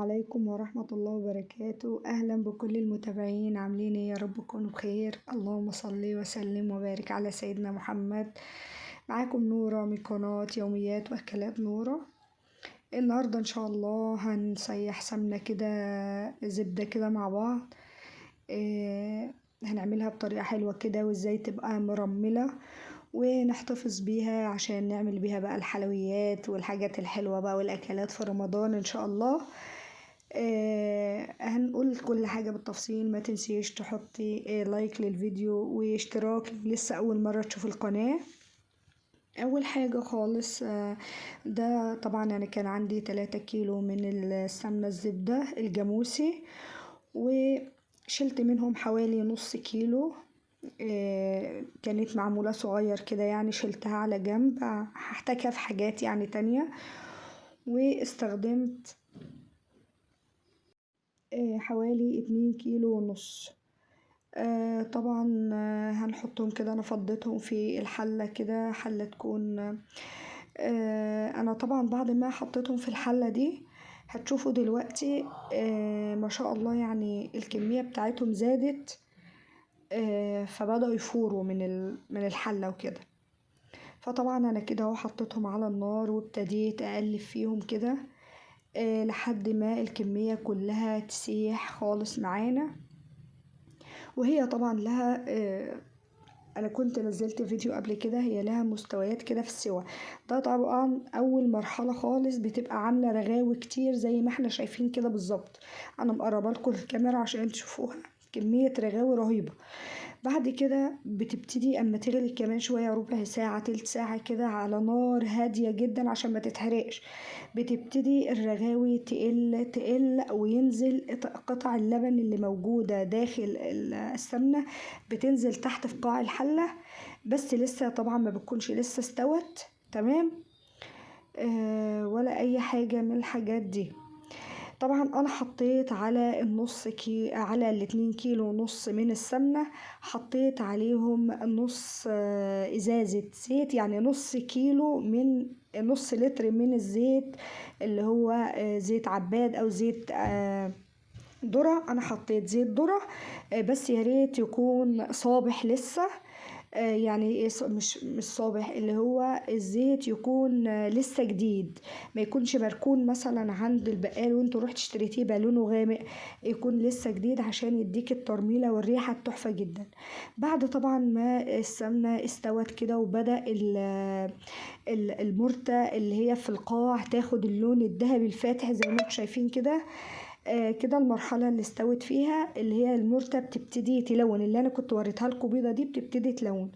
عليكم ورحمة الله وبركاته. أهلا بكل المتابعين، عاملين ايه؟ يا رب تكونوا بخير. اللهم صل وسلم وبارك على سيدنا محمد. معاكم نورة من قناة يوميات وأكلات نورة. النهاردة إن شاء الله هنسيح سمنة كده، زبدة كده مع بعض. هنعملها بطريقة حلوة كده، وازاي تبقى مرملة ونحتفظ بيها عشان نعمل بيها بقى الحلويات والحاجات الحلوة بقى والأكلات في رمضان إن شاء الله. هنقول كل حاجة بالتفصيل. ما تنسيش تحطي لايك للفيديو واشتراك لسه أول مرة تشوف القناة. أول حاجة خالص، ده طبعا أنا كان عندي 3 كيلو من السمنة الزبدة الجاموسي، وشلت منهم حوالي نص كيلو. كانت معمولة صغير كده يعني، شلتها على جنب، هحتاجها في حاجات يعني تانية. واستخدمت حوالي 2 كيلو ونص. طبعا هنحطهم كده. انا فضيتهم في الحلة كده، حلة تكون انا طبعا بعد ما حطيتهم في الحلة دي هتشوفوا دلوقتي ما شاء الله يعني الكمية بتاعتهم زادت. فبدأوا يفوروا من الحلة وكده. فطبعا انا كده اهو حطيتهم على النار وابتديت اقلب فيهم كده لحد ما الكمية كلها تسيح خالص معانا. وهي طبعا لها انا كنت نزلت فيديو قبل كده، هي لها مستويات كده في السوا. ده طبعا اول مرحلة خالص بتبقى عاملة رغاوي كتير زي ما احنا شايفين كده بالظبط. انا مقربة لكم الكاميرا عشان تشوفوها، كمية رغاوي رهيبة. بعد كده بتبتدي اما تغلي كمان شوية، ربع ساعة تلت ساعة كده على نار هادية جدا عشان ما تتحرقش. بتبتدي الرغاوي تقل تقل وينزل قطع اللبن اللي موجودة داخل السمنة، بتنزل تحت في قاع الحلة. بس لسه طبعا ما بتكونش لسه استوت تمام ولا اي حاجة من الحاجات دي. طبعا انا حطيت على على ال2 كيلو ونص من السمنة، حطيت عليهم نص ازازة زيت، يعني نص كيلو من نص لتر من الزيت اللي هو زيت عباد او زيت ذرة. انا حطيت زيت ذرة بس يا ريت يكون صابح لسه. يعني مش صابح، اللي هو الزيت يكون لسه جديد، ما يكونش مركون مثلا عند البقال وانتوا رحت اشتريتيه بقى لونه غامق. يكون لسه جديد عشان يديك الترميله والريحه التحفه جدا. بعد طبعا ما السمنه استوت كده وبدا المرتة اللي هي في القاع تاخد اللون الذهبي الفاتح زي ما انتوا شايفين كده. كده المرحلة اللي استوت فيها اللي هي المرتة بتبتدي تلون، اللي انا كنت وريتها لكم بيضة دي بتبتدي تلون.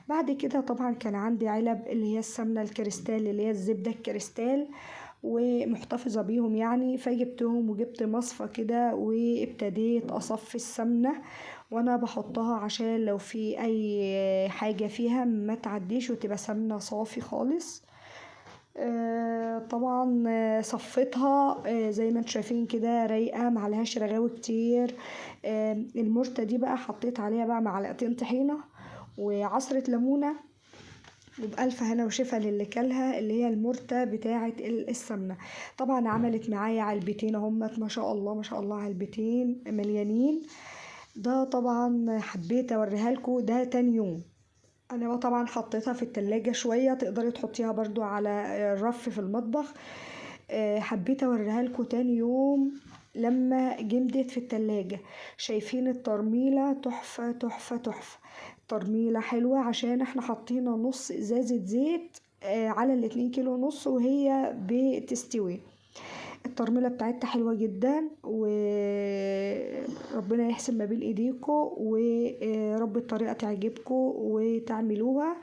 بعد كده طبعا كان عندي علب اللي هي السمنة الكريستال، اللي هي الزبدة الكريستال، ومحتفظة بيهم يعني. فجبتهم وجبت مصفى كده وابتديت اصفي السمنة وانا بحطها عشان لو في اي حاجة فيها ما تعديش وتبقى سمنة صافي خالص. طبعا صفيتها زي ما انتم شايفين كده رايقه، معلهاش رغاوي كتير. المرتة دي بقى حطيت عليها بقى معلقتين طحينه وعصرة ليمونه، وبألف هنا وشفا للي كلها، اللي هي المرتة بتاعة السمنة. طبعا عملت معايا علبتين اهمت، ما شاء الله ما شاء الله، علبتين مليانين. ده طبعا حبيت اوريها لكم. ده تاني يوم انا طبعا حطيتها في التلاجة شوية، تقدري تحطيها برضو على الرف في المطبخ. حبيت اوريها لكم تاني يوم لما جمدت في التلاجة. شايفين الترميلة تحفة تحفة تحفة، ترميلة حلوة عشان احنا حطينا نص ازازة زيت على ال2 كيلو ونص وهي بتستوي. الترميلة بتاعتها حلوة جدا، وربنا يحسن ما بين ايديكم، ورب الطريقة تعجبكم وتعملوها.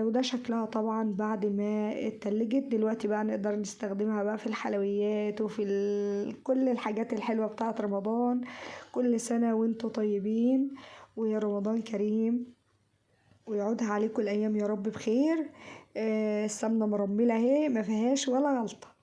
وده شكلها طبعا بعد ما اتلجت. دلوقتي بقى نقدر نستخدمها بقى في الحلويات وفي كل الحاجات الحلوة بتاعة رمضان. كل سنة وانتوا طيبين، ويا رمضان كريم ويعودها عليكم الأيام يا رب بخير. السمنة مرملة اهي ما فيهاش ولا غلطة.